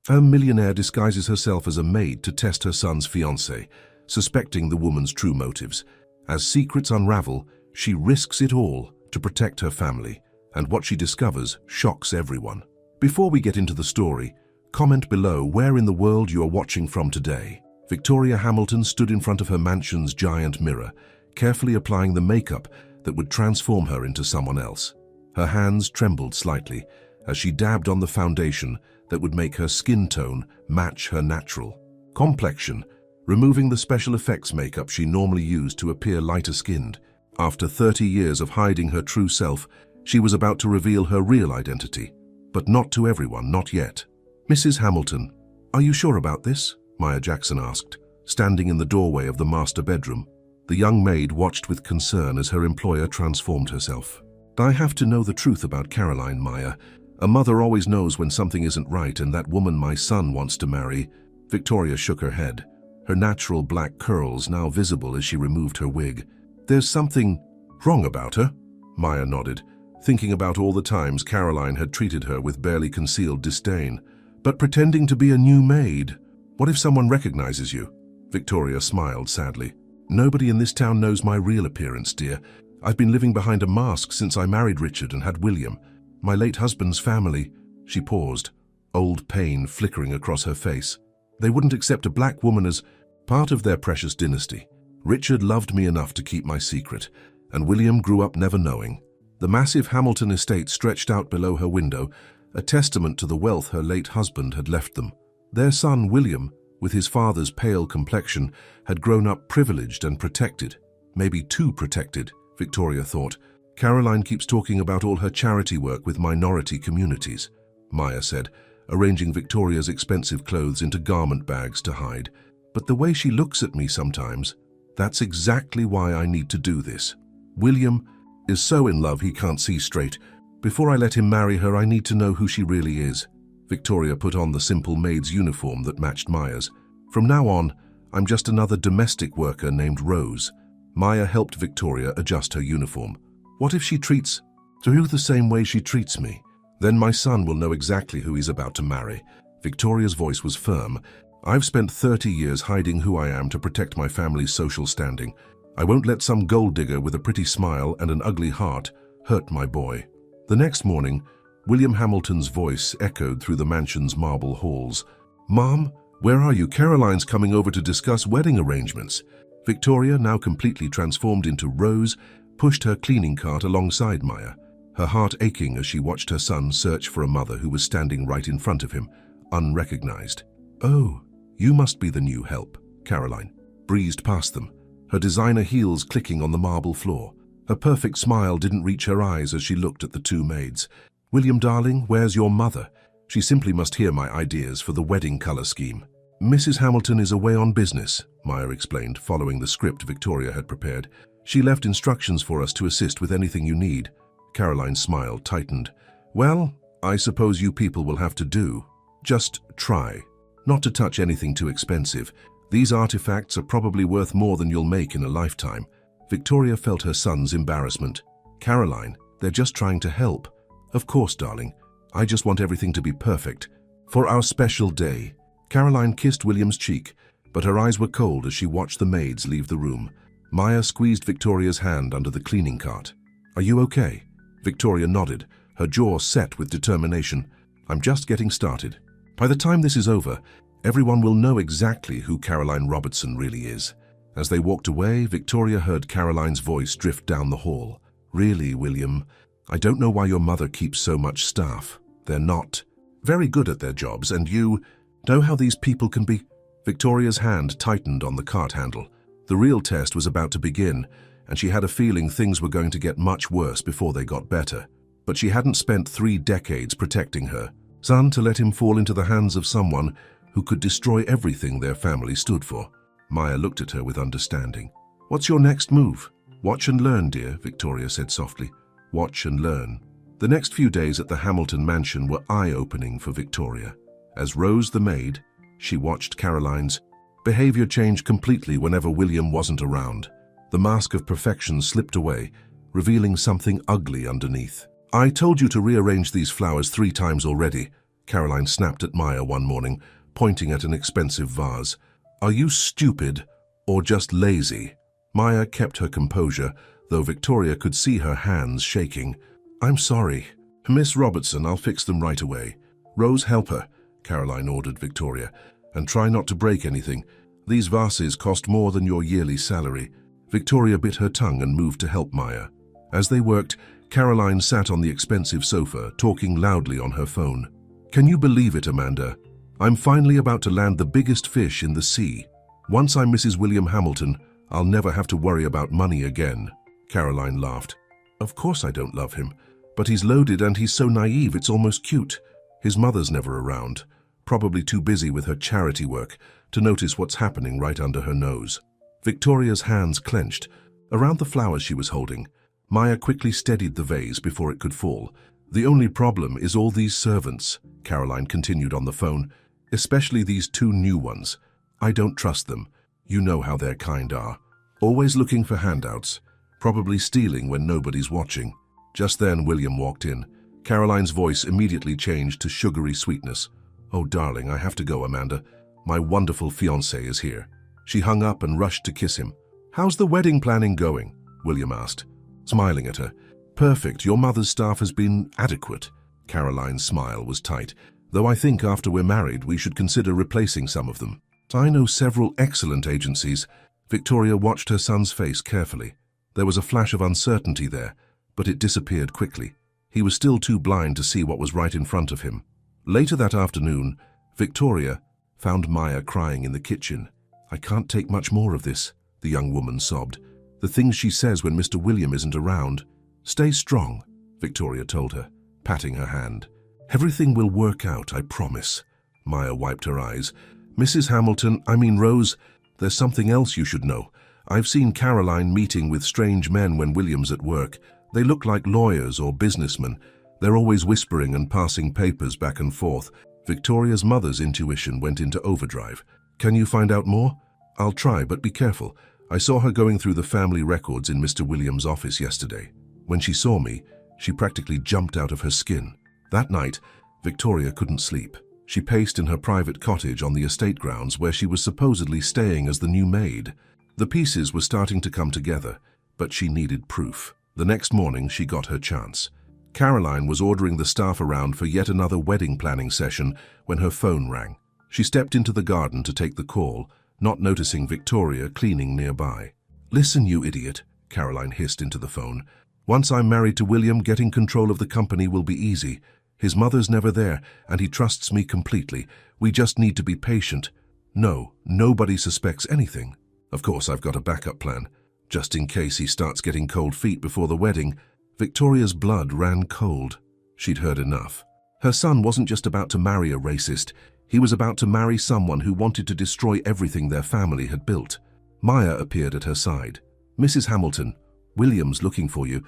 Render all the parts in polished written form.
A millionaire disguises herself as a maid to test her son's fiancée, suspecting the woman's true motives. As secrets unravel, she risks it all to protect her family, and what she discovers shocks everyone. Before we get into the story, comment below where in the world you are watching from today. Victoria Hamilton stood in front of her mansion's giant mirror, carefully applying the makeup that would transform her into someone else. Her hands trembled slightly as she dabbed on the foundation that would make her skin tone match her natural complexion, removing the special effects makeup she normally used to appear lighter-skinned. After 30 years of hiding her true self, she was about to reveal her real identity. But not to everyone, not yet. "Mrs. Hamilton, are you sure about this?" Maya Jackson asked, standing in the doorway of the master bedroom. The young maid watched with concern as her employer transformed herself. "I have to know the truth about Caroline, Maya. A mother always knows when something isn't right, and that woman my son wants to marry." Victoria shook her head, her natural black curls now visible as she removed her wig. "There's something wrong about her?" Maya nodded, thinking about all the times Caroline had treated her with barely concealed disdain. "But pretending to be a new maid, what if someone recognizes you?" Victoria smiled sadly. "Nobody in this town knows my real appearance, dear. I've been living behind a mask since I married Richard and had William. My late husband's family." She paused, old pain flickering across her face. "They wouldn't accept a black woman as part of their precious dynasty. Richard loved me enough to keep my secret, and William grew up never knowing." The massive Hamilton estate stretched out below her window, a testament to the wealth her late husband had left them. Their son, William, with his father's pale complexion, had grown up privileged and protected. Maybe too protected, Victoria thought. "Caroline keeps talking about all her charity work with minority communities," Maya said, arranging Victoria's expensive clothes into garment bags to hide. "But the way she looks at me sometimes, that's exactly why I need to do this. William is so in love he can't see straight. Before I let him marry her, I need to know who she really is." Victoria put on the simple maid's uniform that matched Maya's. "From now on, I'm just another domestic worker named Rose." Maya helped Victoria adjust her uniform. "What if she treats you the same way she treats me? Then my son will know exactly who he's about to marry." Victoria's voice was firm. "I've spent 30 years hiding who I am to protect my family's social standing. I won't let some gold digger with a pretty smile and an ugly heart hurt my boy." The next morning, William Hamilton's voice echoed through the mansion's marble halls. "Mom, where are you? Caroline's coming over to discuss wedding arrangements." Victoria, now completely transformed into Rose, pushed her cleaning cart alongside Maya, her heart aching as she watched her son search for a mother who was standing right in front of him, unrecognized. "Oh, you must be the new help." Caroline breezed past them, her designer heels clicking on the marble floor. Her perfect smile didn't reach her eyes as she looked at the two maids. "William, darling, where's your mother? She simply must hear my ideas for the wedding color scheme." "Mrs. Hamilton is away on business," Maya explained, following the script Victoria had prepared. "She left instructions for us to assist with anything you need." Caroline's smile tightened. "Well, I suppose you people will have to do. Just try not to touch anything too expensive. These artifacts are probably worth more than you'll make in a lifetime." Victoria felt her son's embarrassment. "Caroline, they're just trying to help." "Of course, darling. I just want everything to be perfect for our special day." Caroline kissed William's cheek, but her eyes were cold as she watched the maids leave the room. Maya squeezed Victoria's hand under the cleaning cart. "Are you okay?" Victoria nodded, her jaw set with determination. "I'm just getting started. By the time this is over, everyone will know exactly who Caroline Robertson really is." As they walked away, Victoria heard Caroline's voice drift down the hall. "Really, William, I don't know why your mother keeps so much staff. They're not very good at their jobs, and you know how these people can be." Victoria's hand tightened on the cart handle. The real test was about to begin, and she had a feeling things were going to get much worse before they got better. But she hadn't spent 3 decades protecting her son to let him fall into the hands of someone who could destroy everything their family stood for. Maya looked at her with understanding. "What's your next move?" "Watch and learn, dear," Victoria said softly. "Watch and learn." The next few days at the Hamilton mansion were eye-opening for Victoria. As Rose the maid, she watched Caroline's behavior change completely whenever William wasn't around. The mask of perfection slipped away, revealing something ugly underneath. "I told you to rearrange these flowers 3 times already. Caroline snapped at Maya one morning, pointing at an expensive vase. "Are you stupid or just lazy?" Maya kept her composure, though Victoria could see her hands shaking. "I'm sorry. Miss Robertson, I'll fix them right away." "Rose, help her," Caroline ordered Victoria, "and try not to break anything. These vases cost more than your yearly salary." Victoria bit her tongue and moved to help Maya. As they worked, Caroline sat on the expensive sofa, talking loudly on her phone. "Can you believe it, Amanda? I'm finally about to land the biggest fish in the sea. Once I'm Mrs. William Hamilton, I'll never have to worry about money again." Caroline laughed. "Of course I don't love him, but he's loaded and he's so naive it's almost cute. His mother's never around, probably too busy with her charity work to notice what's happening right under her nose." Victoria's hands clenched. Around the flowers she was holding, Maya quickly steadied the vase before it could fall. "The only problem is all these servants," Caroline continued on the phone, "especially these two new ones. I don't trust them. You know how their kind are. Always looking for handouts, probably stealing when nobody's watching." Just then William walked in. Caroline's voice immediately changed to sugary sweetness. "Oh, darling, I have to go, Amanda. My wonderful fiancé is here." She hung up and rushed to kiss him. "How's the wedding planning going?" William asked, smiling at her. "Perfect. Your mother's staff has been adequate." Caroline's smile was tight. "Though I think after we're married, we should consider replacing some of them. I know several excellent agencies." Victoria watched her son's face carefully. There was a flash of uncertainty there, but it disappeared quickly. He was still too blind to see what was right in front of him. Later that afternoon, Victoria found Maya crying in the kitchen. "I can't take much more of this," the young woman sobbed. "The things she says when Mr. William isn't around." "Stay strong," Victoria told her, patting her hand. "Everything will work out, I promise." Maya wiped her eyes. "Mrs. Hamilton, Rose, there's something else you should know. I've seen Caroline meeting with strange men when William's at work. They look like lawyers or businessmen. They're always whispering and passing papers back and forth." Victoria's mother's intuition went into overdrive. "Can you find out more?" "I'll try, but be careful. I saw her going through the family records in Mr. Williams' office yesterday. When she saw me, she practically jumped out of her skin." That night, Victoria couldn't sleep. She paced in her private cottage on the estate grounds where she was supposedly staying as the new maid. The pieces were starting to come together, but she needed proof. The next morning, she got her chance. Caroline was ordering the staff around for yet another wedding planning session when her phone rang. She stepped into the garden to take the call, not noticing Victoria cleaning nearby. "Listen, you idiot," Caroline hissed into the phone. "Once I'm married to William, getting control of the company will be easy. His mother's never there, and he trusts me completely. We just need to be patient. No, nobody suspects anything. Of course, I've got a backup plan, just in case he starts getting cold feet before the wedding." Victoria's blood ran cold. She'd heard enough. Her son wasn't just about to marry a racist. He was about to marry someone who wanted to destroy everything their family had built. Maya appeared at her side. "Mrs. Hamilton, William's looking for you.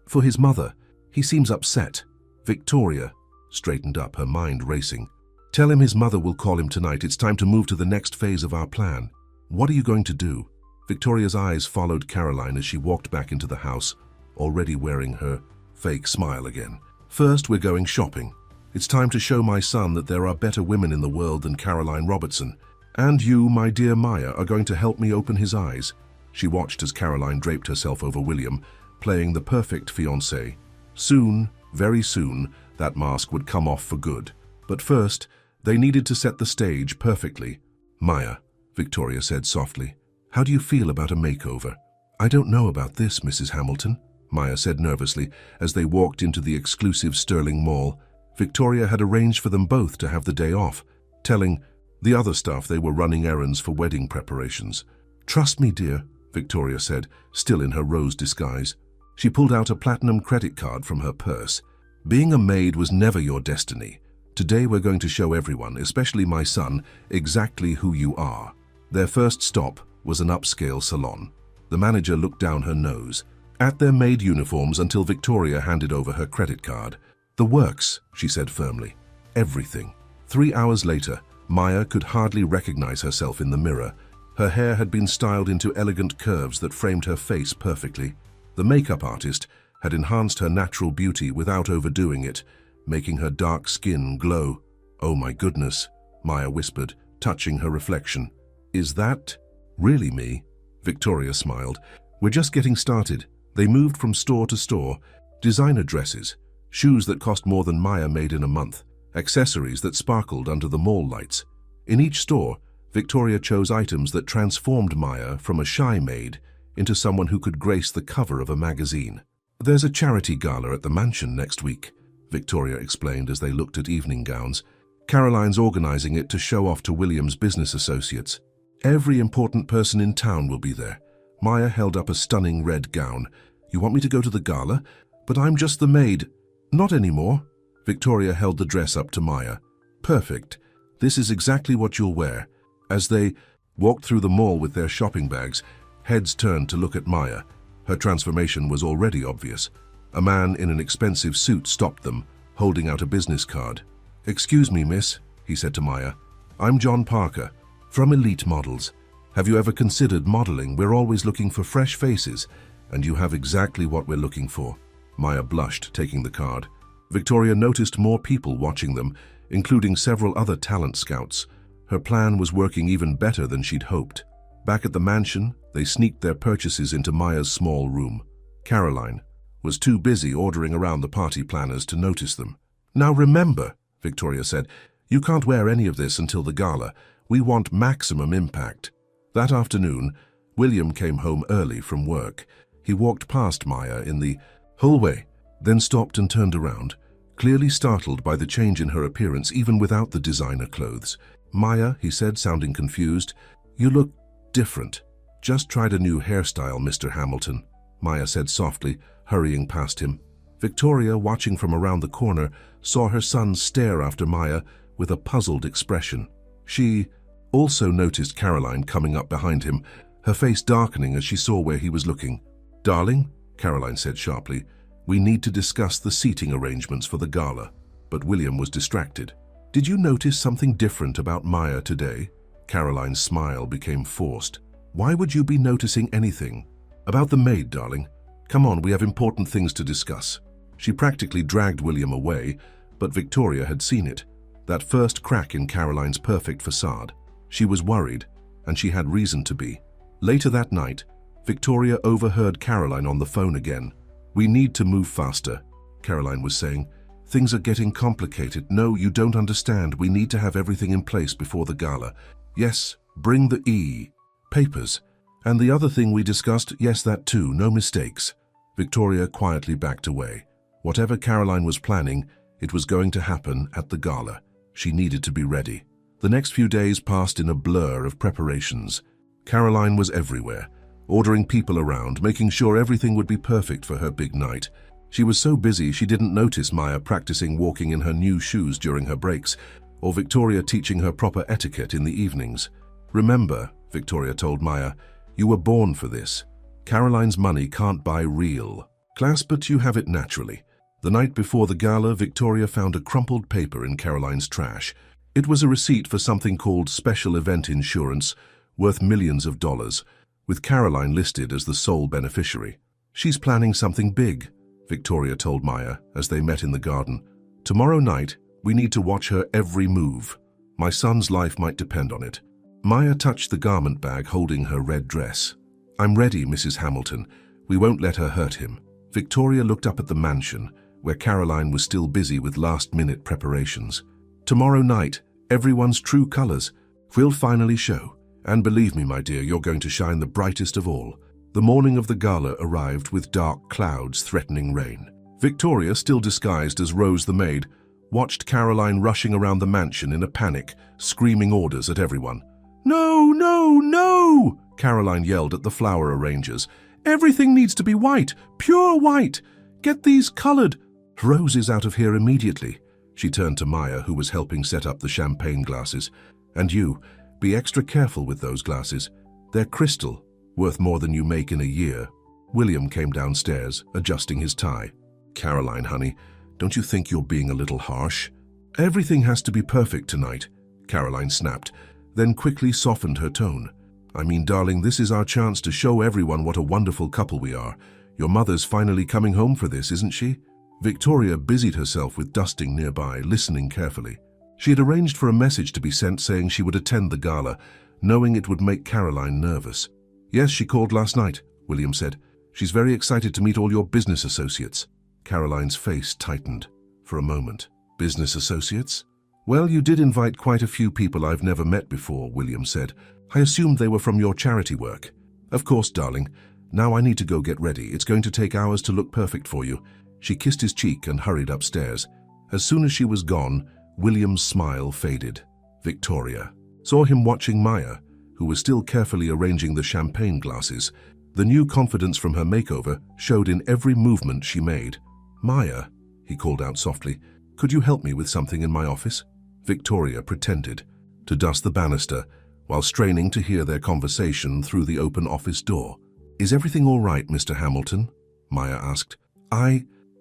For his mother. He seems upset." Victoria straightened up, her mind racing. "Tell him his mother will call him tonight. It's time to move to the next phase of our plan." "What are you going to do?" Victoria's eyes followed Caroline as she walked back into the house, already wearing her fake smile again. "First, we're going shopping. It's time to show my son that there are better women in the world than Caroline Robertson. And you, my dear Maya, are going to help me open his eyes." She watched as Caroline draped herself over William, playing the perfect fiancé. Soon, very soon, that mask would come off for good. But first, they needed to set the stage perfectly. "Maya," Victoria said softly, "how do you feel about a makeover?" "I don't know about this, Mrs. Hamilton," Maya said nervously as they walked into the exclusive Sterling Mall. Victoria had arranged for them both to have the day off, telling the other staff they were running errands for wedding preparations. "Trust me, dear," Victoria said, still in her rose disguise. She pulled out a platinum credit card from her purse. "Being a maid was never your destiny. Today we're going to show everyone, especially my son, exactly who you are." Their first stop was an upscale salon. The manager looked down her nose at their maid uniforms until Victoria handed over her credit card. "The works," she said firmly. "Everything." 3 hours later, Maya could hardly recognize herself in the mirror. Her hair had been styled into elegant curves that framed her face perfectly. The makeup artist had enhanced her natural beauty without overdoing it. making her dark skin glow. "Oh my goodness," Maya whispered, touching her reflection. "Is that really me?" Victoria smiled. "We're just getting started." They moved from store to store. Designer dresses, shoes that cost more than Maya made in a month, accessories that sparkled under the mall lights. In each store, Victoria chose items that transformed Maya from a shy maid into someone who could grace the cover of a magazine. "There's a charity gala at the mansion next week," Victoria explained as they looked at evening gowns. "Caroline's organizing it to show off to William's business associates. Every important person in town will be there." Maya held up a stunning red gown. "You want me to go to the gala? But I'm just the maid." "Not anymore." Victoria held the dress up to Maya. "Perfect. This is exactly what you'll wear." As they walked through the mall with their shopping bags, heads turned to look at Maya. Her transformation was already obvious. A man in an expensive suit stopped them, holding out a business card. "Excuse me, miss," he said to Maya. "I'm John Parker, from Elite Models. Have you ever considered modeling? We're always looking for fresh faces, and you have exactly what we're looking for." Maya blushed, taking the card. Victoria noticed more people watching them, including several other talent scouts. Her plan was working even better than she'd hoped. Back at the mansion, they sneaked their purchases into Maya's small room. Caroline was too busy ordering around the party planners to notice them. "Now remember," Victoria said, "you can't wear any of this until the gala. We want maximum impact." That afternoon, William came home early from work. He walked past Maya in the hallway, then stopped and turned around, clearly startled by the change in her appearance even without the designer clothes. "Maya," he said, sounding confused, "you look different." "Just tried a new hairstyle, Mr. Hamilton," Maya said softly, hurrying past him. Victoria, watching from around the corner, saw her son stare after Maya with a puzzled expression. She also noticed Caroline coming up behind him, her face darkening as she saw where he was looking. "Darling," Caroline said sharply, "we need to discuss the seating arrangements for the gala." But William was distracted. "Did you notice something different about Maya today?" Caroline's smile became forced. "Why would you be noticing anything?" "About the maid, darling. Come on, we have important things to discuss." She practically dragged William away, but Victoria had seen it. That first crack in Caroline's perfect facade. She was worried, and she had reason to be. Later that night, Victoria overheard Caroline on the phone again. "We need to move faster," Caroline was saying. "Things are getting complicated. No, you don't understand. We need to have everything in place before the gala. Yes, bring the papers. And the other thing we discussed, yes, that too, no mistakes." Victoria quietly backed away. Whatever Caroline was planning, it was going to happen at the gala. She needed to be ready. The next few days passed in a blur of preparations. Caroline was everywhere, ordering people around, making sure everything would be perfect for her big night. She was so busy she didn't notice Maya practicing walking in her new shoes during her breaks, or Victoria teaching her proper etiquette in the evenings. "Remember," Victoria told Maya, "you were born for this. Caroline's money can't buy real class, but you have it naturally." The night before the gala, Victoria found a crumpled paper in Caroline's trash. It was a receipt for something called special event insurance, worth millions of dollars, with Caroline listed as the sole beneficiary. "She's planning something big," Victoria told Maya as they met in the garden. "Tomorrow night, we need to watch her every move. My son's life might depend on it." Maya touched the garment bag holding her red dress. "I'm ready, Mrs. Hamilton. We won't let her hurt him." Victoria looked up at the mansion, where Caroline was still busy with last-minute preparations. "Tomorrow night, everyone's true colors. We'll finally show. And believe me, my dear, you're going to shine the brightest of all." The morning of the gala arrived with dark clouds threatening rain. Victoria, still disguised as Rose the maid, watched Caroline rushing around the mansion in a panic, screaming orders at everyone. "No, no, no!" Caroline yelled at the flower arrangers. "Everything needs to be white, pure white. Get these colored. Rose is out of here immediately." She turned to Maya, who was helping set up the champagne glasses. "And you, be extra careful with those glasses. They're crystal, worth more than you make in a year." William came downstairs, adjusting his tie. "Caroline, honey, don't you think you're being a little harsh?" "Everything has to be perfect tonight," Caroline snapped, then quickly softened her tone. "I mean, darling, this is our chance to show everyone what a wonderful couple we are. Your mother's finally coming home for this, isn't she?" Victoria busied herself with dusting nearby, listening carefully. She had arranged for a message to be sent saying she would attend the gala, knowing it would make Caroline nervous. "Yes, she called last night," William said. "She's very excited to meet all your business associates." Caroline's face tightened. For a moment. "Business associates?" "Well, you did invite quite a few people I've never met before," William said. "I assumed they were from your charity work." "Of course, darling. Now I need to go get ready. It's going to take hours to look perfect for you." She kissed his cheek and hurried upstairs. As soon as she was gone, William's smile faded. Victoria saw him watching Maya, who was still carefully arranging the champagne glasses. The new confidence from her makeover showed in every movement she made. "Maya," he called out softly, "could you help me with something in my office?" Victoria pretended to dust the banister while straining to hear their conversation through the open office door. "Is everything all right, Mr. Hamilton?" Maya asked.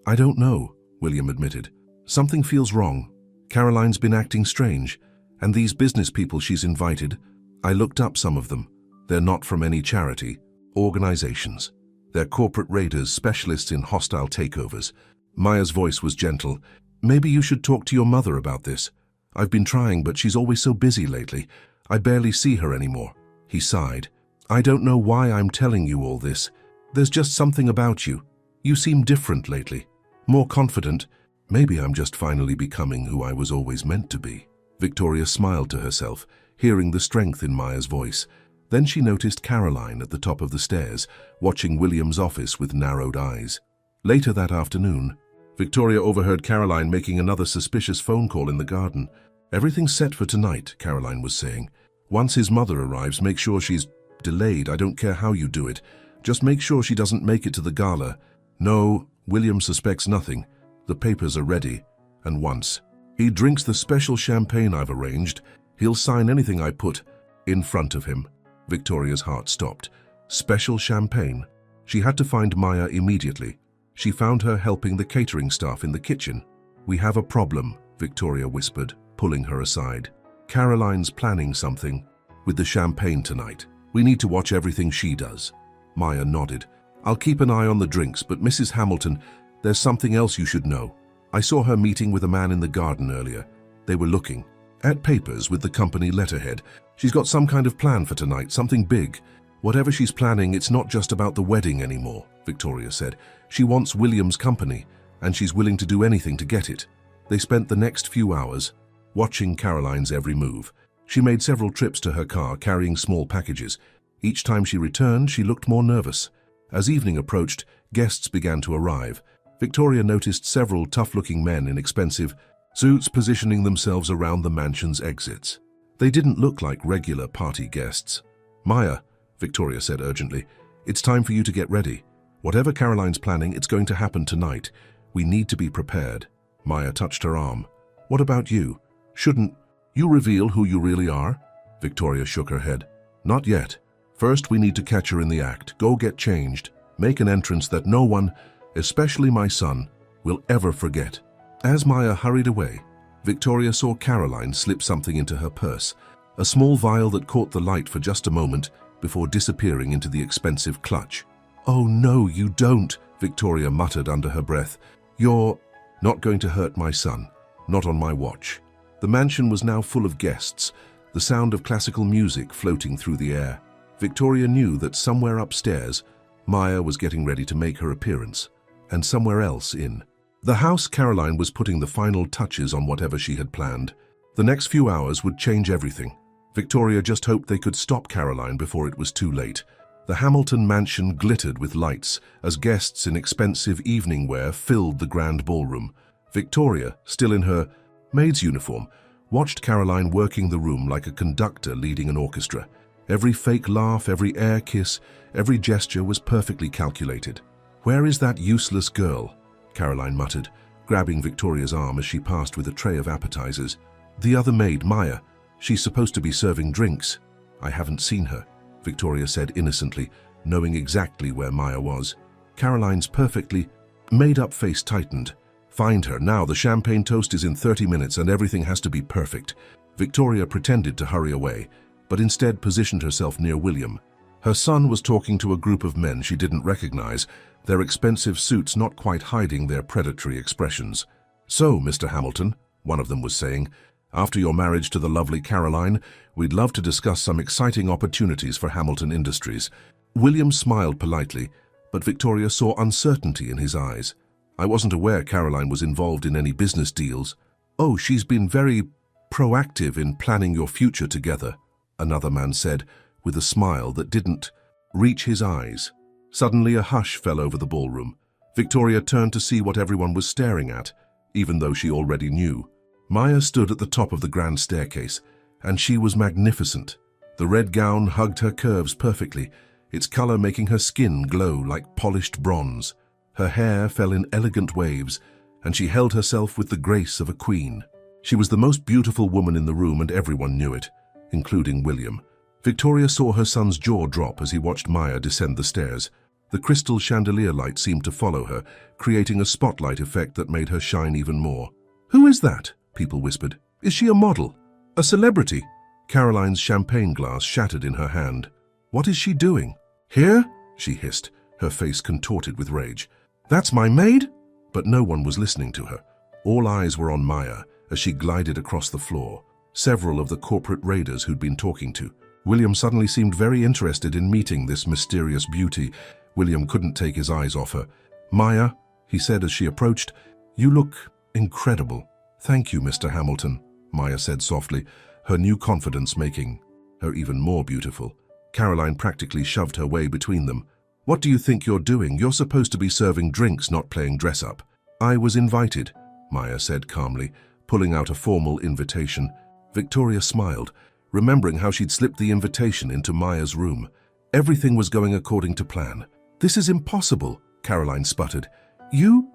I don't know," William admitted. "Something feels wrong. Caroline's been acting strange, and these business people she's invited, I looked up some of them. They're not from any charity, organizations. They're corporate raiders, specialists in hostile takeovers." Maya's voice was gentle. "Maybe you should talk to your mother about this. I've been trying, but she's always so busy lately. I barely see her anymore." He sighed. "I don't know why I'm telling you all this. There's just something about you. You seem different lately. More confident. Maybe I'm just finally becoming who I was always meant to be." Victoria smiled to herself, hearing the strength in Maya's voice. Then she noticed Caroline at the top of the stairs, watching William's office with narrowed eyes. Later that afternoon, Victoria overheard Caroline making another suspicious phone call in the garden. "Everything's set for tonight," Caroline was saying. "Once his mother arrives, make sure she's delayed. I don't care how you do it. Just make sure she doesn't make it to the gala." "No, William suspects nothing. The papers are ready. And once he drinks the special champagne I've arranged, he'll sign anything I put in front of him." Victoria's heart stopped. Special champagne. She had to find Maya immediately. She found her helping the catering staff in the kitchen. "We have a problem," Victoria whispered, pulling her aside. "Caroline's planning something with the champagne tonight. We need to watch everything she does." Maya nodded. "I'll keep an eye on the drinks, but Mrs. Hamilton, there's something else you should know. I saw her meeting with a man in the garden earlier. They were looking at papers with the company letterhead. She's got some kind of plan for tonight, something big. Whatever she's planning, it's not just about the wedding anymore," Victoria said. "She wants William's company, and she's willing to do anything to get it." They spent the next few hours watching Caroline's every move. She made several trips to her car, carrying small packages. Each time she returned, she looked more nervous. As evening approached, guests began to arrive. Victoria noticed several tough-looking men in expensive suits positioning themselves around the mansion's exits. They didn't look like regular party guests. "Maya," Victoria said urgently, "it's time for you to get ready. Whatever Caroline's planning, it's going to happen tonight. We need to be prepared." Maya touched her arm. "What about you? Shouldn't you reveal who you really are?" Victoria shook her head. "Not yet. First, we need to catch her in the act. Go get changed. Make an entrance that no one, especially my son, will ever forget." As Maya hurried away, Victoria saw Caroline slip something into her purse, a small vial that caught the light for just a moment before disappearing into the expensive clutch. "Oh no, you don't," Victoria muttered under her breath. "You're not going to hurt my son. Not on my watch." The mansion was now full of guests, the sound of classical music floating through the air. Victoria knew that somewhere upstairs, Maya was getting ready to make her appearance, and somewhere else in the house, Caroline was putting the final touches on whatever she had planned. The next few hours would change everything. Victoria just hoped they could stop Caroline before it was too late. The Hamilton mansion glittered with lights as guests in expensive evening wear filled the grand ballroom. Victoria, still in her maid's uniform, watched Caroline working the room like a conductor leading an orchestra. Every fake laugh, every air kiss, every gesture was perfectly calculated. "Where is that useless girl?" Caroline muttered, grabbing Victoria's arm as she passed with a tray of appetizers. "The other maid, Maya. She's supposed to be serving drinks." "I haven't seen her," Victoria said innocently, knowing exactly where Maya was. Caroline's perfectly made-up face tightened. "Find her now. The champagne toast is in 30 minutes and everything has to be perfect." Victoria pretended to hurry away, but instead positioned herself near William. Her son was talking to a group of men she didn't recognize, their expensive suits not quite hiding their predatory expressions. "So, Mr. Hamilton," one of them was saying, "after your marriage to the lovely Caroline, we'd love to discuss some exciting opportunities for Hamilton Industries." William smiled politely, but Victoria saw uncertainty in his eyes. "I wasn't aware Caroline was involved in any business deals." "Oh, she's been very proactive in planning your future together," another man said, with a smile that didn't reach his eyes. Suddenly a hush fell over the ballroom. Victoria turned to see what everyone was staring at, even though she already knew. Maya stood at the top of the grand staircase, and she was magnificent. The red gown hugged her curves perfectly, its color making her skin glow like polished bronze. Her hair fell in elegant waves, and she held herself with the grace of a queen. She was the most beautiful woman in the room, and everyone knew it, including William. Victoria saw her son's jaw drop as he watched Maya descend the stairs. The crystal chandelier light seemed to follow her, creating a spotlight effect that made her shine even more. "Who is that?" people whispered. "Is she a model? A celebrity?" Caroline's champagne glass shattered in her hand. "What is she doing?" "Here?" she hissed, her face contorted with rage. "That's my maid?" But no one was listening to her. All eyes were on Maya as she glided across the floor. Several of the corporate raiders who'd been talking to. William suddenly seemed very interested in meeting this mysterious beauty. William couldn't take his eyes off her. "Maya," he said as she approached, "you look incredible." "Thank you, Mr. Hamilton," Maya said softly, her new confidence making her even more beautiful. Caroline practically shoved her way between them. "What do you think you're doing? You're supposed to be serving drinks, not playing dress-up." "I was invited," Maya said calmly, pulling out a formal invitation. Victoria smiled, remembering how she'd slipped the invitation into Maya's room. Everything was going according to plan. "This is impossible," Caroline sputtered. You?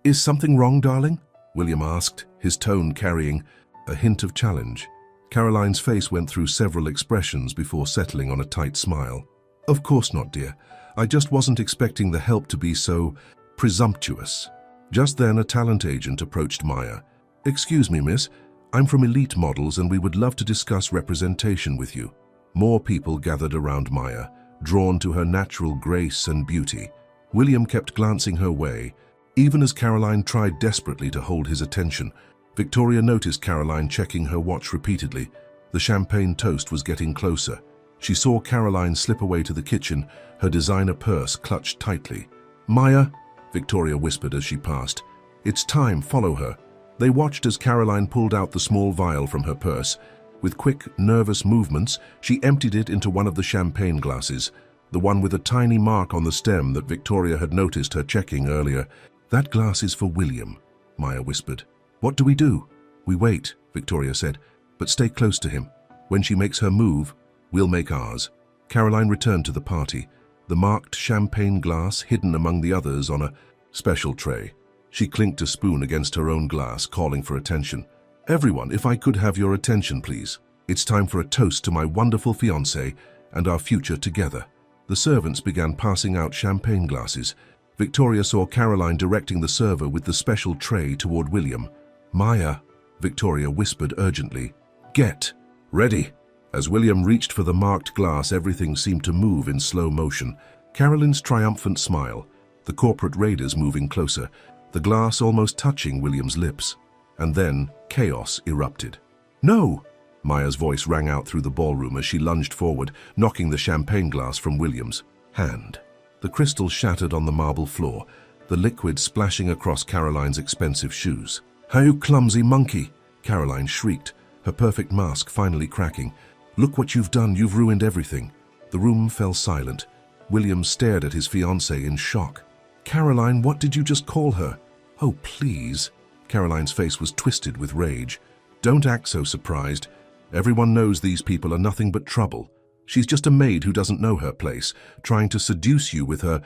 Is something wrong, darling?" William asked, his tone carrying a hint of challenge. Caroline's face went through several expressions before settling on a tight smile. "Of course not, dear. I just wasn't expecting the help to be so presumptuous." Just then, a talent agent approached Maya. "Excuse me, miss. I'm from Elite Models and we would love to discuss representation with you." More people gathered around Maya, drawn to her natural grace and beauty. William kept glancing her way, even as Caroline tried desperately to hold his attention. Victoria noticed Caroline checking her watch repeatedly. The champagne toast was getting closer. She saw Caroline slip away to the kitchen, her designer purse clutched tightly. "Maya," Victoria whispered as she passed. "It's time, follow her." They watched as Caroline pulled out the small vial from her purse. With quick, nervous movements, she emptied it into one of the champagne glasses, the one with a tiny mark on the stem that Victoria had noticed her checking earlier. "That glass is for William," Maya whispered. "What do we do?" "We wait," Victoria said, "but stay close to him. When she makes her move, we'll make ours." Caroline returned to the party, the marked champagne glass hidden among the others on a special tray. She clinked a spoon against her own glass, calling for attention. "Everyone, if I could have your attention, please. It's time for a toast to my wonderful fiancé and our future together." The servants began passing out champagne glasses. Victoria saw Caroline directing the server with the special tray toward William. "Maya," Victoria whispered urgently, "get ready." As William reached for the marked glass, everything seemed to move in slow motion. Caroline's triumphant smile, the corporate raiders moving closer, the glass almost touching William's lips. And then chaos erupted. "No!" Maya's voice rang out through the ballroom as she lunged forward, knocking the champagne glass from William's hand. The crystal shattered on the marble floor, the liquid splashing across Caroline's expensive shoes. "How you clumsy monkey!" Caroline shrieked, her perfect mask finally cracking. "Look what you've done, you've ruined everything." The room fell silent. William stared at his fiancée in shock. "Caroline, what did you just call her?" "Oh, please." Caroline's face was twisted with rage. "Don't act so surprised. Everyone knows these people are nothing but trouble. She's just a maid who doesn't know her place, trying to seduce you with her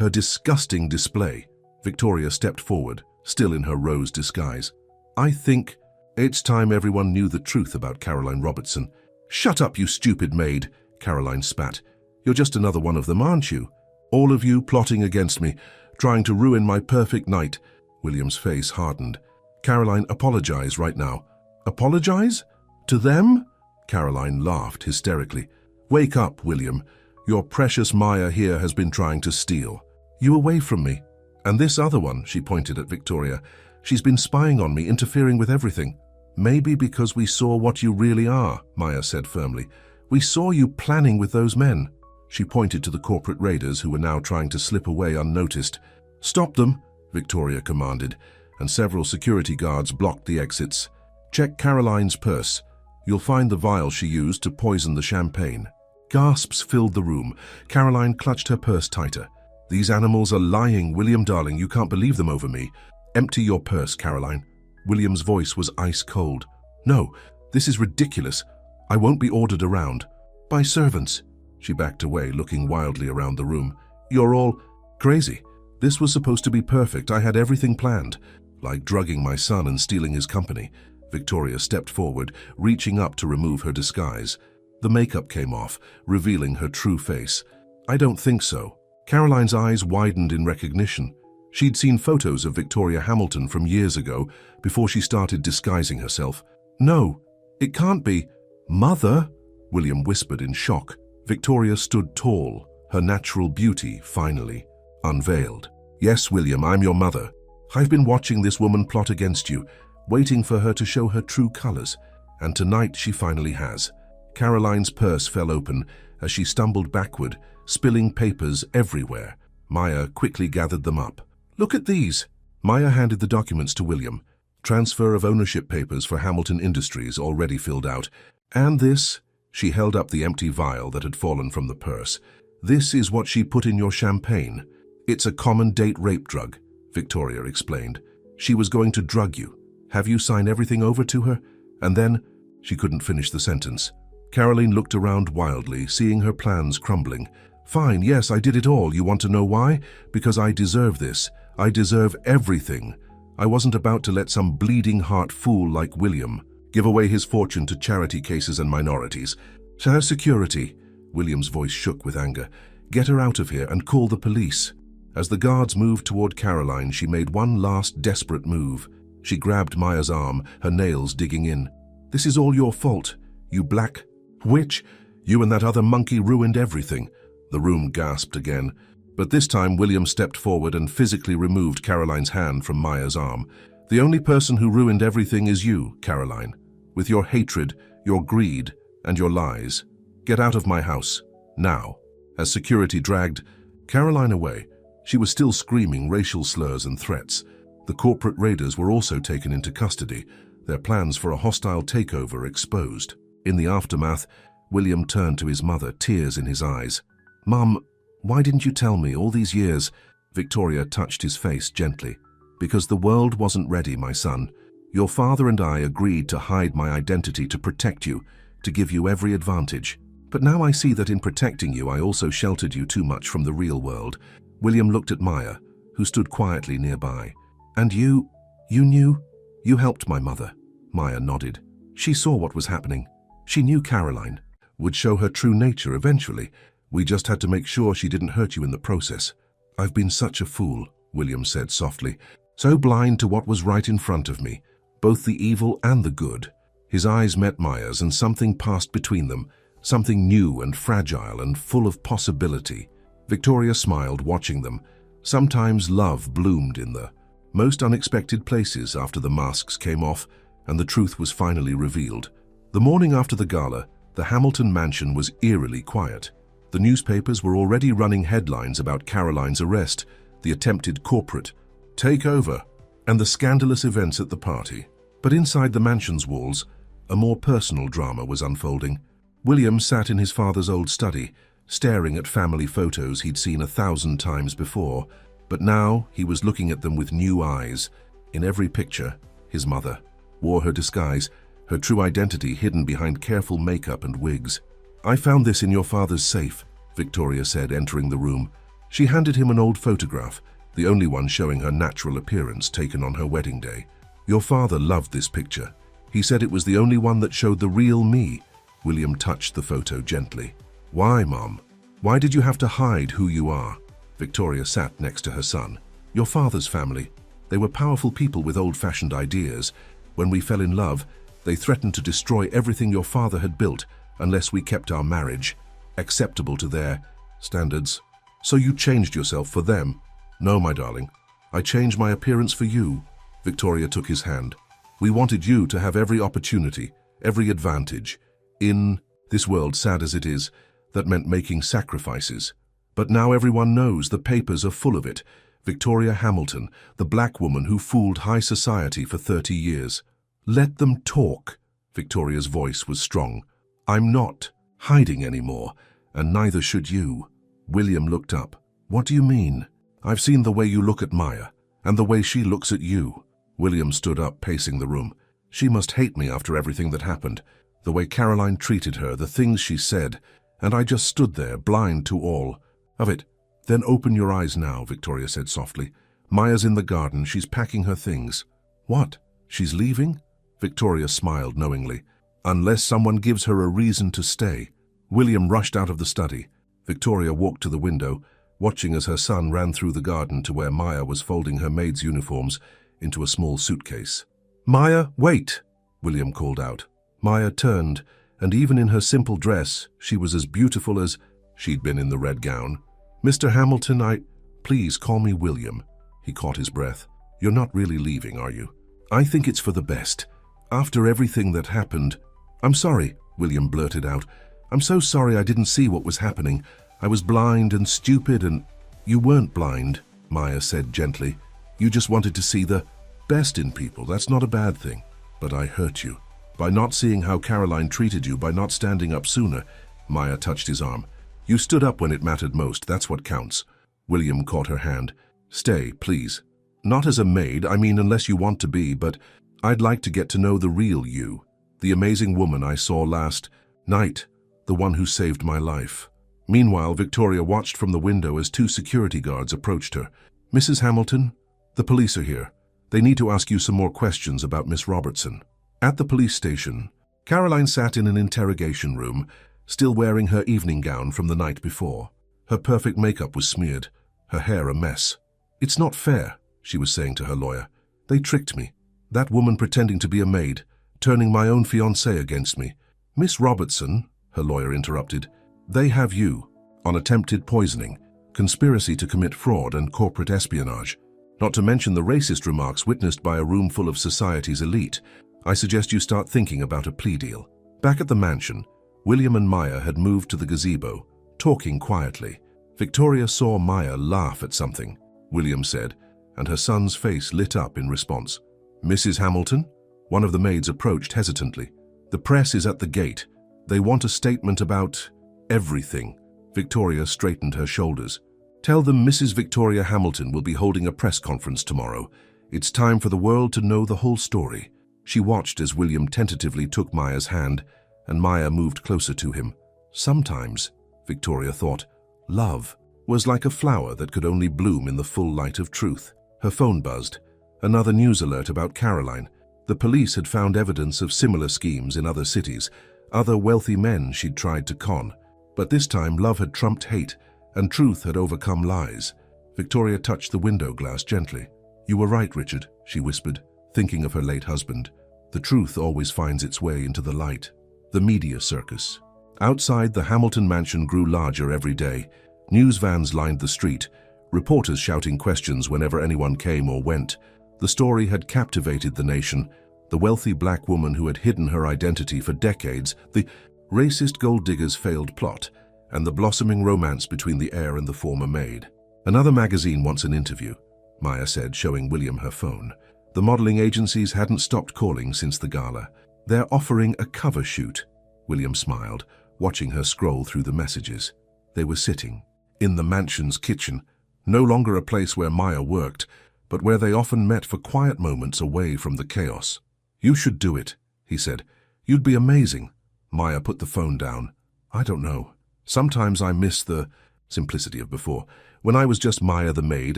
disgusting display." Victoria stepped forward, still in her rose disguise. "I think it's time everyone knew the truth about Caroline Robertson." "Shut up, you stupid maid," Caroline spat. "You're just another one of them, aren't you? All of you plotting against me, trying to ruin my perfect night." William's face hardened. "Caroline, apologize right now." "Apologize? To them?" Caroline laughed hysterically. "Wake up, William. Your precious Maya here has been trying to steal you away from me. And this other one, she pointed at Victoria, she's been spying on me, interfering with everything. Maybe because we saw what you really are, Maya said firmly. We saw you planning with those men. She pointed to the corporate raiders who were now trying to slip away unnoticed. Stop them, Victoria commanded, and several security guards blocked the exits. Check Caroline's purse. You'll find the vial she used to poison the champagne. Gasps filled the room. Caroline clutched her purse tighter. These animals are lying, William darling, you can't believe them over me. Empty your purse, Caroline. William's voice was ice cold. No, this is ridiculous. I won't be ordered around. By servants. She backed away, looking wildly around the room. You're all crazy. This was supposed to be perfect. I had everything planned. Like drugging my son and stealing his company. Victoria stepped forward, reaching up to remove her disguise. The makeup came off, revealing her true face. I don't think so. Caroline's eyes widened in recognition. She'd seen photos of Victoria Hamilton from years ago, before she started disguising herself. No, it can't be. Mother? William whispered in shock. Victoria stood tall, her natural beauty finally unveiled. Yes, William, I'm your mother. I've been watching this woman plot against you, waiting for her to show her true colors, and tonight she finally has. Caroline's purse fell open as she stumbled backward, spilling papers everywhere. Maya quickly gathered them up. Look at these. Maya handed the documents to William. Transfer of ownership papers for Hamilton Industries already filled out. And this, she held up the empty vial that had fallen from the purse. This is what she put in your champagne. It's a common date rape drug, Victoria explained. She was going to drug you. Have you signed everything over to her? And then, she couldn't finish the sentence. Caroline looked around wildly, seeing her plans crumbling. Fine, yes, I did it all. You want to know why? Because I deserve this. I deserve everything. I wasn't about to let some bleeding heart fool like William give away his fortune to charity cases and minorities. Her security. William's voice shook with anger. Get her out of here and call the police. As the guards moved toward Caroline, she made one last desperate move. She grabbed Maya's arm, her nails digging in. This is all your fault, you black witch. You and that other monkey ruined everything. The room gasped again. But this time William stepped forward and physically removed Caroline's hand from Maya's arm. The only person who ruined everything is you, Caroline. With your hatred, your greed, and your lies. Get out of my house, now. As security dragged Caroline away, she was still screaming racial slurs and threats. The corporate raiders were also taken into custody, their plans for a hostile takeover exposed. In the aftermath, William turned to his mother, tears in his eyes. Mum, why didn't you tell me all these years? Victoria touched his face gently. Because the world wasn't ready, my son. Your father and I agreed to hide my identity to protect you, to give you every advantage. But now I see that in protecting you, I also sheltered you too much from the real world. William looked at Maya, who stood quietly nearby. And you knew? You helped my mother. Maya nodded. She saw what was happening. She knew Caroline would show her true nature eventually. We just had to make sure she didn't hurt you in the process. I've been such a fool, William said softly. So blind to what was right in front of me, both the evil and the good. His eyes met Maya's and something passed between them, something new and fragile and full of possibility. Victoria smiled, watching them. Sometimes love bloomed in the most unexpected places after the masks came off and the truth was finally revealed. The morning after the gala, the Hamilton mansion was eerily quiet. The newspapers were already running headlines about Caroline's arrest, the attempted corporate takeover, and the scandalous events at the party. But inside the mansion's walls, a more personal drama was unfolding. William sat in his father's old study, staring at family photos he'd seen 1,000 times before, but now he was looking at them with new eyes. In every picture, his mother wore her disguise, her true identity hidden behind careful makeup and wigs. I found this in your father's safe, Victoria said, entering the room. She handed him an old photograph, the only one showing her natural appearance taken on her wedding day. Your father loved this picture. He said it was the only one that showed the real me. William touched the photo gently. Why, Mom? Why did you have to hide who you are? Victoria sat next to her son. Your father's family. They were powerful people with old-fashioned ideas. When we fell in love, they threatened to destroy everything your father had built unless we kept our marriage acceptable to their Standards. So you changed yourself for them? No, my darling. I changed my appearance for you. Victoria took his hand. We wanted you to have every opportunity, every advantage. In this world, sad as it is, that meant making sacrifices. But now everyone knows, the papers are full of it. Victoria Hamilton, the black woman who fooled high society for 30 years. Let them talk. Victoria's voice was strong. I'm not hiding anymore, and neither should you. William looked up. What do you mean? I've seen the way you look at Maya, and the way she looks at you. William stood up, pacing the room. She must hate me after everything that happened. The way Caroline treated her, the things she said, and I just stood there, blind to all of it. Then open your eyes now, Victoria said softly. Maya's in the garden, she's packing her things. What? She's leaving? Victoria smiled knowingly. Unless someone gives her a reason to stay. William rushed out of the study. Victoria walked to the window, watching as her son ran through the garden to where Maya was folding her maid's uniforms into a small suitcase. Maya, wait! William called out. Maya turned, and even in her simple dress, she was as beautiful as she'd been in the red gown. Mr. Hamilton, Please call me William. He caught his breath. You're not really leaving, are you? I think it's for the best. After everything that happened... I'm sorry, William blurted out. I'm so sorry I didn't see what was happening. I was blind and stupid and... You weren't blind, Maya said gently. You just wanted to see the best in people. That's not a bad thing. But I hurt you. By not seeing how Caroline treated you, by not standing up sooner. Maya touched his arm. You stood up when it mattered most. That's what counts. William caught her hand. Stay, please. Not as a maid, I mean unless you want to be, but I'd like to get to know the real you. The amazing woman I saw last night. The one who saved my life. Meanwhile, Victoria watched from the window as 2 security guards approached her. Mrs. Hamilton, the police are here. They need to ask you some more questions about Miss Robertson. At the police station, Caroline sat in an interrogation room, still wearing her evening gown from the night before. Her perfect makeup was smeared, her hair a mess. It's not fair, she was saying to her lawyer. They tricked me. That woman pretending to be a maid, turning my own fiancée against me. Miss Robertson, her lawyer interrupted, they have you on attempted poisoning, conspiracy to commit fraud and corporate espionage. Not to mention the racist remarks witnessed by a room full of society's elite. I suggest you start thinking about a plea deal. Back at the mansion, William and Maya had moved to the gazebo, talking quietly. Victoria saw Maya laugh at something, William said, and her son's face lit up in response. Mrs. Hamilton? One of the maids approached hesitantly. The press is at the gate. They want a statement about everything. Victoria straightened her shoulders. Tell them Mrs. Victoria Hamilton will be holding a press conference tomorrow. It's time for the world to know the whole story. She watched as William tentatively took Maya's hand, and Maya moved closer to him. Sometimes, Victoria thought, love was like a flower that could only bloom in the full light of truth. Her phone buzzed. Another news alert about Caroline. The police had found evidence of similar schemes in other cities, other wealthy men she'd tried to con. But this time love had trumped hate, and truth had overcome lies. Victoria touched the window glass gently. You were right, Richard, she whispered, thinking of her late husband. The truth always finds its way into the light. The media circus. Outside, the Hamilton mansion grew larger every day. News vans lined the street, reporters shouting questions whenever anyone came or went. The story had captivated the nation. The wealthy black woman who had hidden her identity for decades, the racist gold digger's failed plot, and the blossoming romance between the heir and the former maid. Another magazine wants an interview, Maya said, showing William her phone. The modeling agencies hadn't stopped calling since the gala. They're offering a cover shoot. William smiled, watching her scroll through the messages. They were sitting in the mansion's kitchen, no longer a place where Maya worked, but where they often met for quiet moments away from the chaos. You should do it, he said. You'd be amazing. Maya put the phone down. I don't know. Sometimes I miss the simplicity of before, when I was just Maya the maid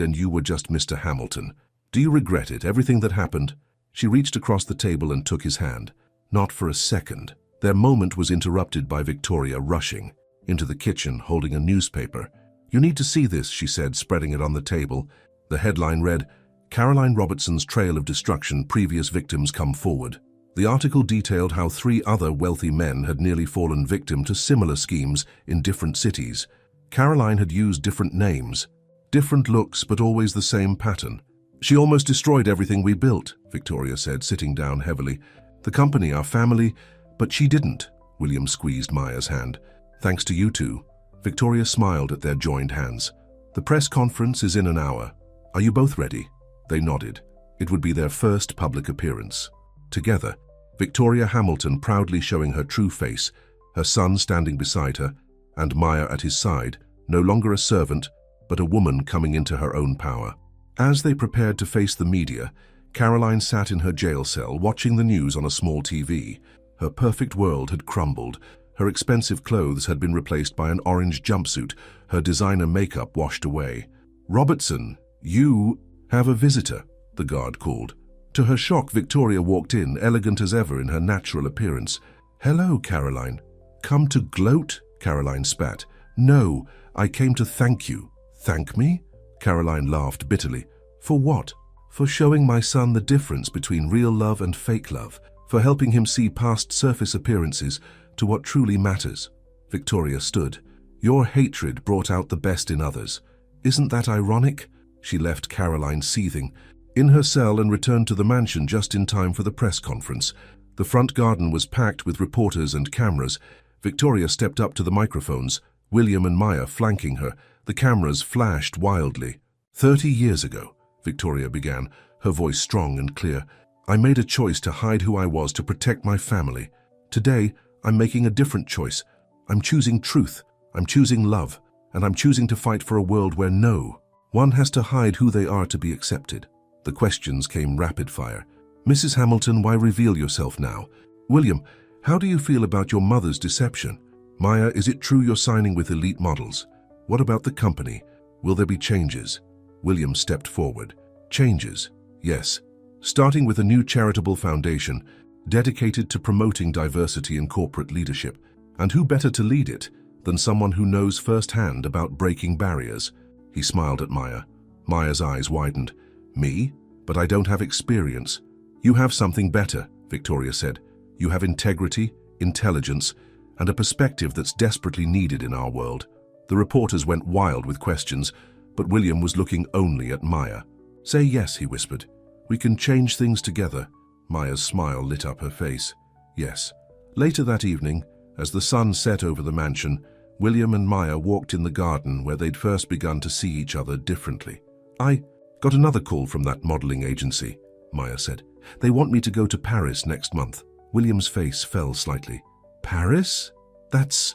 and you were just Mr. Hamilton. Do you regret it, everything that happened? She reached across the table and took his hand. Not for a second. Their moment was interrupted by Victoria rushing into the kitchen holding a newspaper. You need to see this, she said, spreading it on the table. The headline read, Caroline Robertson's Trail of Destruction, Previous Victims Come Forward. The article detailed how 3 other wealthy men had nearly fallen victim to similar schemes in different cities. Caroline had used different names, different looks, but always the same pattern. "She almost destroyed everything we built," Victoria said, sitting down heavily. "The company, our family, but she didn't." William squeezed Maya's hand. "Thanks to you two." Victoria smiled at their joined hands. "The press conference is in an hour. Are you both ready?" They nodded. It would be their first public appearance. Together, Victoria Hamilton proudly showing her true face, her son standing beside her, and Maya at his side, no longer a servant, but a woman coming into her own power. As they prepared to face the media, Caroline sat in her jail cell watching the news on a small TV. Her perfect world had crumbled. Her expensive clothes had been replaced by an orange jumpsuit, her designer makeup washed away. "Robertson, you have a visitor," the guard called. To her shock, Victoria walked in, elegant as ever in her natural appearance. "Hello, Caroline." "Come to gloat?" Caroline spat. "No, I came to thank you." "Thank me?" Caroline laughed bitterly. "For what?" "For showing my son the difference between real love and fake love, for helping him see past surface appearances to what truly matters." Victoria stood. "Your hatred brought out the best in others. Isn't that ironic?" She left Caroline seething in her cell and returned to the mansion just in time for the press conference. The front garden was packed with reporters and cameras. Victoria stepped up to the microphones, William and Maya flanking her. The cameras flashed wildly. 30 years ago, Victoria began, her voice strong and clear, "I made a choice to hide who I was to protect my family. Today, I'm making a different choice. I'm choosing truth, I'm choosing love, and I'm choosing to fight for a world where no one has to hide who they are to be accepted." The questions came rapid fire. "Mrs. Hamilton, why reveal yourself now?" "William, how do you feel about your mother's deception?" "Maya, is it true you're signing with elite models?" "What about the company? Will there be changes?" William stepped forward. "Changes, yes. Starting with a new charitable foundation dedicated to promoting diversity in corporate leadership. And who better to lead it than someone who knows firsthand about breaking barriers?" He smiled at Maya. Maya's eyes widened. "Me? But I don't have experience." "You have something better," Victoria said. "You have integrity, intelligence, and a perspective that's desperately needed in our world." The reporters went wild with questions, but William was looking only at Maya. "Say yes," he whispered. "We can change things together." Maya's smile lit up her face. "Yes." Later that evening, as the sun set over the mansion, William and Maya walked in the garden where they'd first begun to see each other differently. "I got another call from that modeling agency," Maya said. "They want me to go to Paris next month." William's face fell slightly. "Paris? That's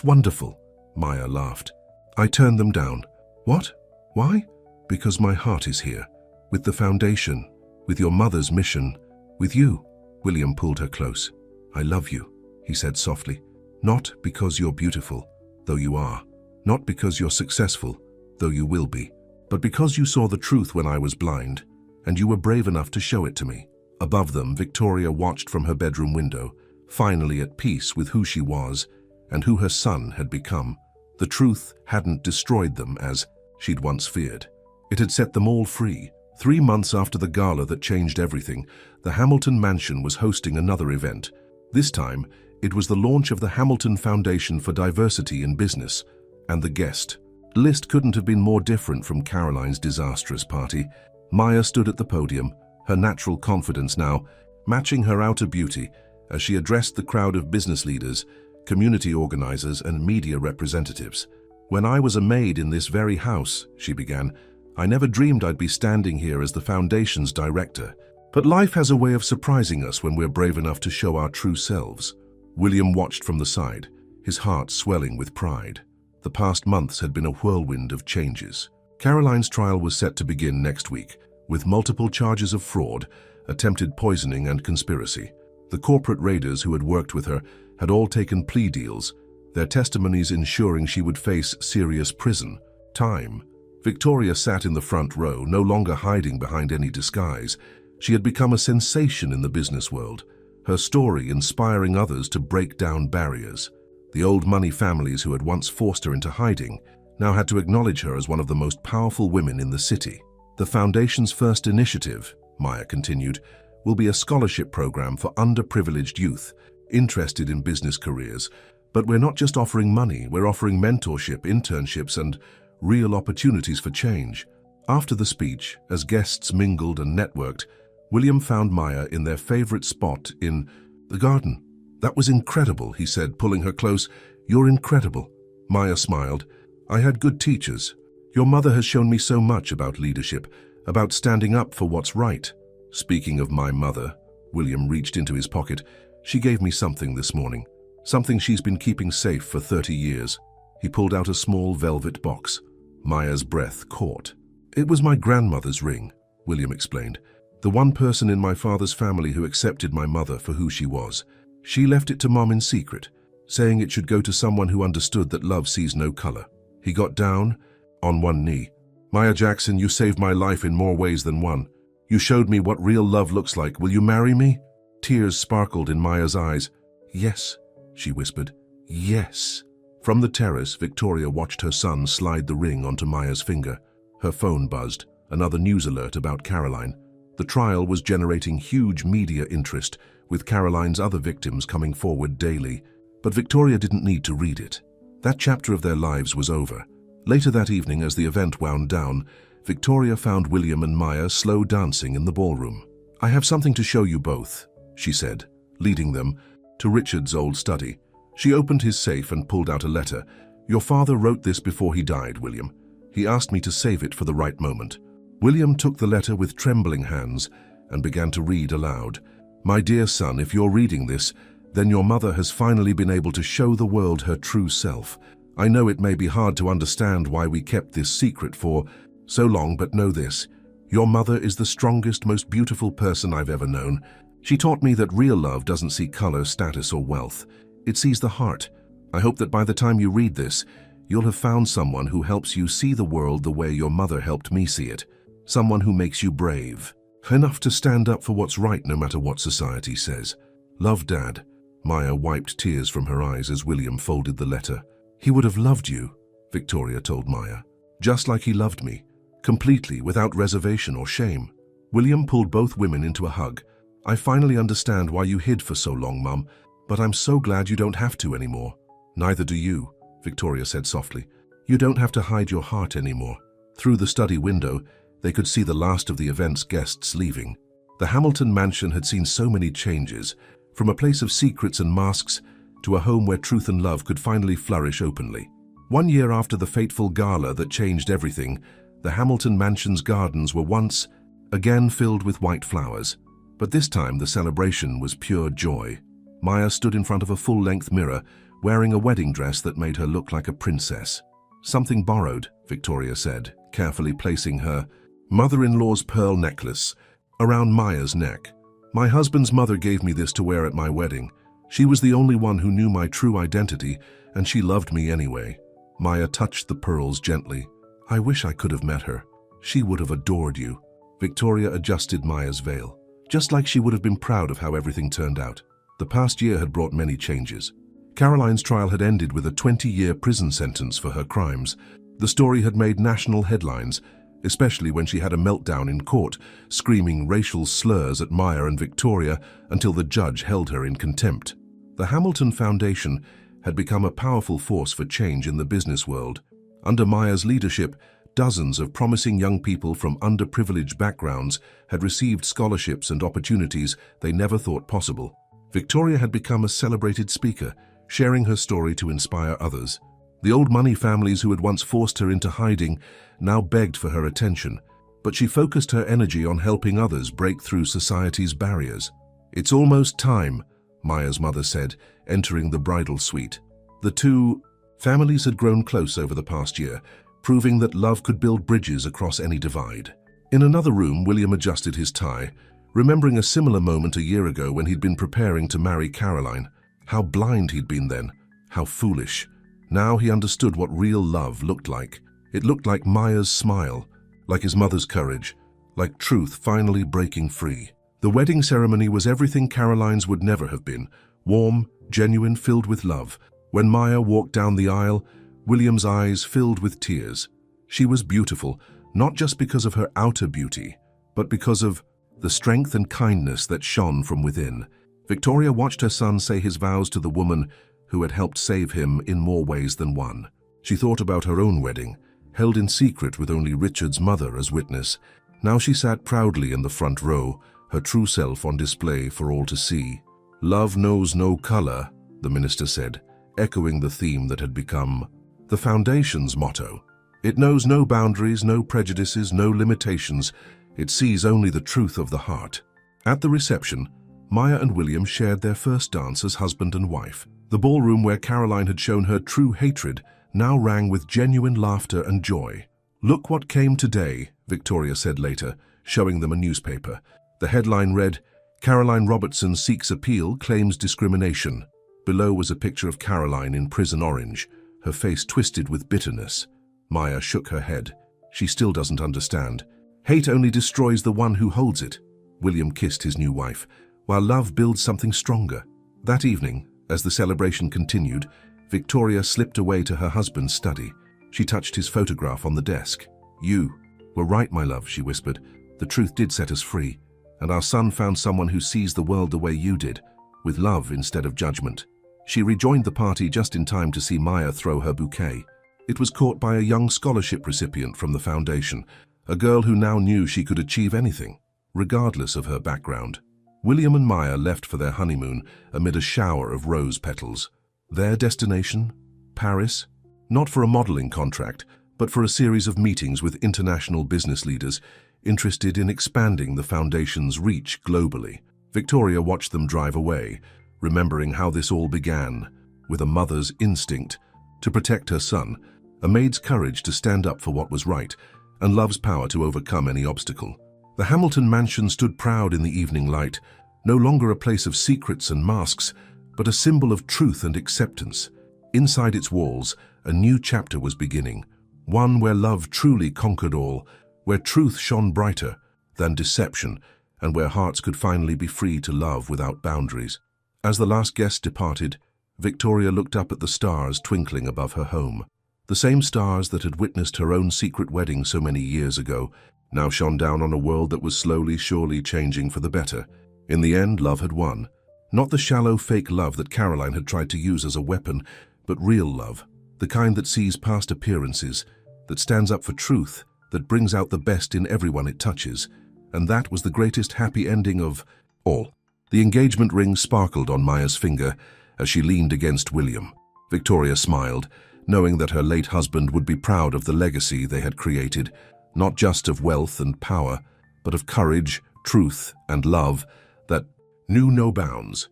wonderful," Maya laughed. "I turned them down." "What? Why?" "Because my heart is here. With the foundation, with your mother's mission, with you." William pulled her close. "I love you," he said softly. "Not because you're beautiful, though you are. Not because you're successful, though you will be. But because you saw the truth when I was blind, and you were brave enough to show it to me." Above them, Victoria watched from her bedroom window, finally at peace with who she was and who her son had become. The truth hadn't destroyed them as she'd once feared. It had set them all free. 3 months after the gala that changed everything, the Hamilton Mansion was hosting another event. This time, it was the launch of the Hamilton Foundation for Diversity in Business, and the guest list couldn't have been more different from Caroline's disastrous party. Maya stood at the podium, her natural confidence now matching her outer beauty as she addressed the crowd of business leaders, community organizers, and media representatives. "When I was a maid in this very house," she began, "I never dreamed I'd be standing here as the Foundation's director. But life has a way of surprising us when we're brave enough to show our true selves." William watched from the side, his heart swelling with pride. The past months had been a whirlwind of changes. Caroline's trial was set to begin next week, with multiple charges of fraud, attempted poisoning, and conspiracy. The corporate raiders who had worked with her had all taken plea deals, their testimonies ensuring she would face serious prison time. Victoria sat in the front row, no longer hiding behind any disguise. She had become a sensation in the business world, her story inspiring others to break down barriers. The old money families who had once forced her into hiding now had to acknowledge her as one of the most powerful women in the city. "The Foundation's first initiative," Maya continued, "will be a scholarship program for underprivileged youth interested in business careers, But we're not just offering money, we're offering mentorship, internships, and real opportunities for change. After the speech, as guests mingled and networked, William found Maya in their favorite spot in the garden. "That was incredible," he said, pulling her close. "You're incredible." Maya smiled. "I had good teachers. Your mother has shown me so much about leadership, about standing up for what's right." "Speaking of my mother," William reached into his pocket, "she gave me something this morning. Something she's been keeping safe for 30 years. He pulled out a small velvet box. Maya's breath caught. "It was my grandmother's ring," William explained. "The one person in my father's family who accepted my mother for who she was. She left it to Mom in secret, saying it should go to someone who understood that love sees no color." He got down on one knee. "Maya Jackson, you saved my life in more ways than one. You showed me what real love looks like. Will you marry me?" Tears sparkled in Maya's eyes. "Yes," she whispered. "Yes." From the terrace, Victoria watched her son slide the ring onto Maya's finger. Her phone buzzed, another news alert about Caroline. The trial was generating huge media interest, with Caroline's other victims coming forward daily. But Victoria didn't need to read it. That chapter of their lives was over. Later that evening, as the event wound down, Victoria found William and Maya slow dancing in the ballroom. "I have something to show you both," she said, leading them to Richard's old study. She opened his safe and pulled out a letter. "Your father wrote this before he died, William. He asked me to save it for the right moment." William took the letter with trembling hands and began to read aloud. "My dear son, if you're reading this, then your mother has finally been able to show the world her true self. I know it may be hard to understand why we kept this secret for so long, but know this. Your mother is the strongest, most beautiful person I've ever known. She taught me that real love doesn't see color, status, or wealth. It sees the heart. I hope that by the time you read this, you'll have found someone who helps you see the world the way your mother helped me see it. Someone who makes you brave, enough to stand up for what's right no matter what society says. Love, Dad." Maya wiped tears from her eyes as William folded the letter. "He would have loved you," Victoria told Maya. "Just like he loved me, completely, without reservation or shame." William pulled both women into a hug. "I finally understand why you hid for so long, Mum, but I'm so glad you don't have to anymore." "Neither do you," Victoria said softly. "You don't have to hide your heart anymore." Through the study window, they could see the last of the event's guests leaving. The Hamilton mansion had seen so many changes, from a place of secrets and masks to a home where truth and love could finally flourish openly. 1 year after the fateful gala that changed everything, the Hamilton mansion's gardens were once again filled with white flowers. But this time the celebration was pure joy. Maya stood in front of a full-length mirror, wearing a wedding dress that made her look like a princess. "Something borrowed," Victoria said, carefully placing her mother-in-law's pearl necklace around Maya's neck. "My husband's mother gave me this to wear at my wedding. She was the only one who knew my true identity, and she loved me anyway." Maya touched the pearls gently. "I wish I could have met her. She would have adored you." Victoria adjusted Maya's veil, just like she would have been proud of how everything turned out. The past year had brought many changes. Caroline's trial had ended with a 20-year prison sentence for her crimes. The story had made national headlines, especially when she had a meltdown in court, screaming racial slurs at Maya and Victoria until the judge held her in contempt. The Hamilton Foundation had become a powerful force for change in the business world. Under Maya's leadership, dozens of promising young people from underprivileged backgrounds had received scholarships and opportunities they never thought possible. Victoria had become a celebrated speaker, sharing her story to inspire others. The old money families who had once forced her into hiding now begged for her attention, but she focused her energy on helping others break through society's barriers. "It's almost time," Maya's mother said, entering the bridal suite. The two families had grown close over the past year, proving that love could build bridges across any divide. In another room, William adjusted his tie, remembering a similar moment a year ago when he'd been preparing to marry Caroline. How blind he'd been then, how foolish. Now he understood what real love looked like. It looked like Maya's smile, like his mother's courage, like truth finally breaking free. The wedding ceremony was everything Caroline's would never have been, warm, genuine, filled with love. When Maya walked down the aisle, William's eyes filled with tears. She was beautiful, not just because of her outer beauty, but because of the strength and kindness that shone from within. Victoria watched her son say his vows to the woman who had helped save him in more ways than one. She thought about her own wedding, held in secret with only Richard's mother as witness. Now she sat proudly in the front row, her true self on display for all to see. "Love knows no color," the minister said, echoing the theme that had become the foundation's motto. "It knows no boundaries, no prejudices, no limitations. It sees only the truth of the heart." At the reception, Maya and William shared their first dance as husband and wife. The ballroom where Caroline had shown her true hatred now rang with genuine laughter and joy. "Look what came today," Victoria said later, showing them a newspaper. The headline read, "Caroline Robertson seeks appeal, claims discrimination." Below was a picture of Caroline in prison orange, her face twisted with bitterness. Maya shook her head. She still doesn't understand. Hate only destroys the one who holds it. William kissed his new wife, while love builds something stronger. That evening, as the celebration continued, Victoria slipped away to her husband's study. She touched his photograph on the desk. "You were right, my love," she whispered. "The truth did set us free, and our son found someone who sees the world the way you did, with love instead of judgment." She rejoined the party just in time to see Maya throw her bouquet. It was caught by a young scholarship recipient from the foundation, a girl who now knew she could achieve anything, regardless of her background. William and Maya left for their honeymoon amid a shower of rose petals. Their destination? Paris? Not for a modeling contract, but for a series of meetings with international business leaders interested in expanding the foundation's reach globally. Victoria watched them drive away, remembering how this all began, with a mother's instinct to protect her son, a maid's courage to stand up for what was right, and love's power to overcome any obstacle. The Hamilton mansion stood proud in the evening light, no longer a place of secrets and masks, but a symbol of truth and acceptance. Inside its walls, a new chapter was beginning, one where love truly conquered all, where truth shone brighter than deception, and where hearts could finally be free to love without boundaries. As the last guest departed, Victoria looked up at the stars twinkling above her home. The same stars that had witnessed her own secret wedding so many years ago now shone down on a world that was slowly, surely changing for the better. In the end, love had won. Not the shallow, fake love that Caroline had tried to use as a weapon, but real love, the kind that sees past appearances, that stands up for truth, that brings out the best in everyone it touches. And that was the greatest happy ending of all. The engagement ring sparkled on Maya's finger as she leaned against William. Victoria smiled, knowing that her late husband would be proud of the legacy they had created, not just of wealth and power, but of courage, truth, and love that knew no bounds.